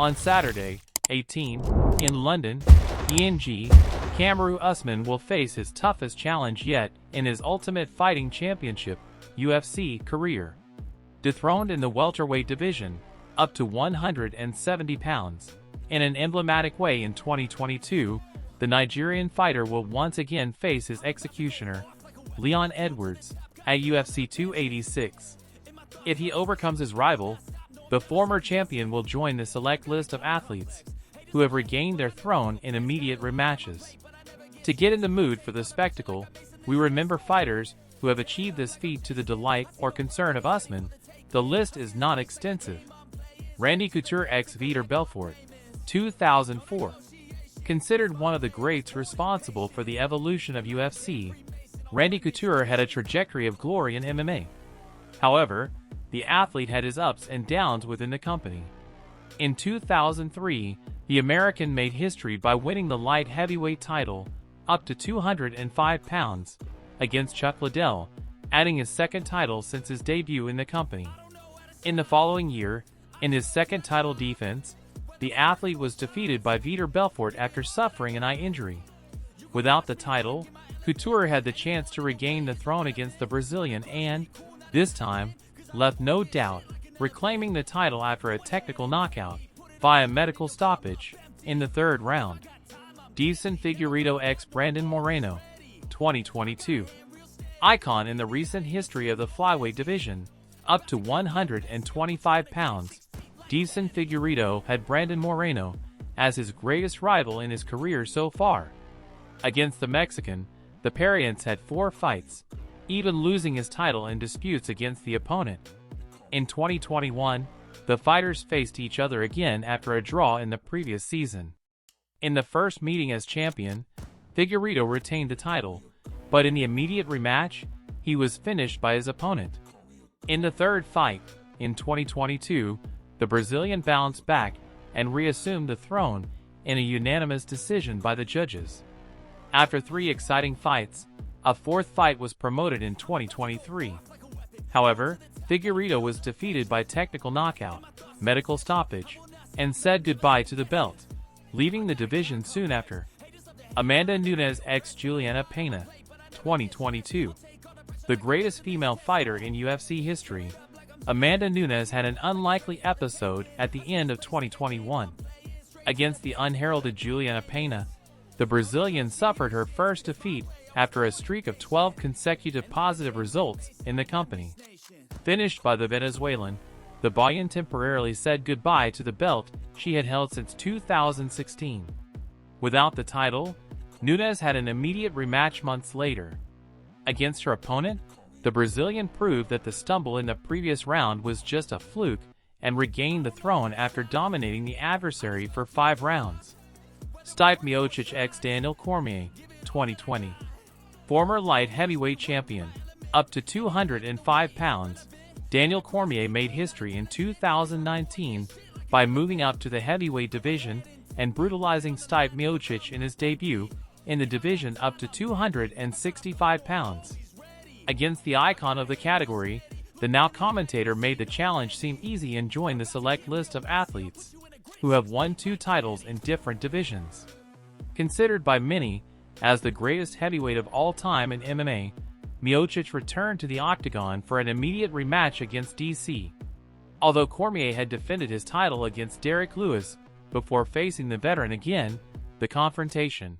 On Saturday, 18, in London, ENG, Kamaru Usman will face his toughest challenge yet in his Ultimate Fighting Championship (UFC) career. Dethroned in the welterweight division, up to 170 pounds, in an emblematic way in 2022, the Nigerian fighter will once again face his executioner, Leon Edwards, at UFC 286. If he overcomes his rival, the former champion will join the select list of athletes who have regained their throne in immediate rematches. To get in the mood for the spectacle, we remember fighters who have achieved this feat to the delight or concern of Usman. The list is not extensive. Randy Couture x Vitor Belfort, 2004. Considered one of the greats responsible for the evolution of UFC, Randy Couture had a trajectory of glory in MMA. However, the athlete had his ups and downs within the company. In 2003, the American made history by winning the light heavyweight title, up to 205 pounds, against Chuck Liddell, adding his second title since his debut in the company. In the following year, in his second title defense, the athlete was defeated by Vitor Belfort after suffering an eye injury. Without the title, Couture had the chance to regain the throne against the Brazilian and, this time, left no doubt, reclaiming the title after a technical knockout, via medical stoppage, in the third round. Deiveson Figueiredo x Brandon Moreno, 2022. Icon in the recent history of the flyweight division, up to 125 pounds, Deiveson Figueiredo had Brandon Moreno as his greatest rival in his career so far. Against the Mexican, the Parians had 4 fights, even losing his title in disputes against the opponent. In 2021, the fighters faced each other again after a draw in the previous season. In the first meeting as champion, Figueiredo retained the title, but in the immediate rematch, he was finished by his opponent. In the third fight, in 2022, the Brazilian bounced back and reassumed the throne in a unanimous decision by the judges. After 3 exciting fights, a 4th fight was promoted in 2023. However, Figueiredo was defeated by technical knockout, medical stoppage, and said goodbye to the belt, leaving the division soon after. Amanda Nunes x Juliana Pena, 2022. The greatest female fighter in UFC history, Amanda Nunes had an unlikely episode at the end of 2021. Against the unheralded Juliana Pena, the Brazilian suffered her first defeat after a streak of 12 consecutive positive results in the company. Finished by the Venezuelan, the Bolivian temporarily said goodbye to the belt she had held since 2016. Without the title, Nunes had an immediate rematch months later. Against her opponent, the Brazilian proved that the stumble in the previous round was just a fluke and regained the throne after dominating the adversary for 5 rounds. Stipe Miocic x Daniel Cormier, 2020. Former light heavyweight champion, up to 205 pounds, Daniel Cormier made history in 2019 by moving up to the heavyweight division and brutalizing Stipe Miocic in his debut in the division up to 265 pounds. Against the icon of the category, the now commentator made the challenge seem easy and joined the select list of athletes who have won 2 titles in different divisions. Considered by many as the greatest heavyweight of all time in MMA, Miocic returned to the octagon for an immediate rematch against DC. Although Cormier had defended his title against Derek Lewis before facing the veteran again, the confrontation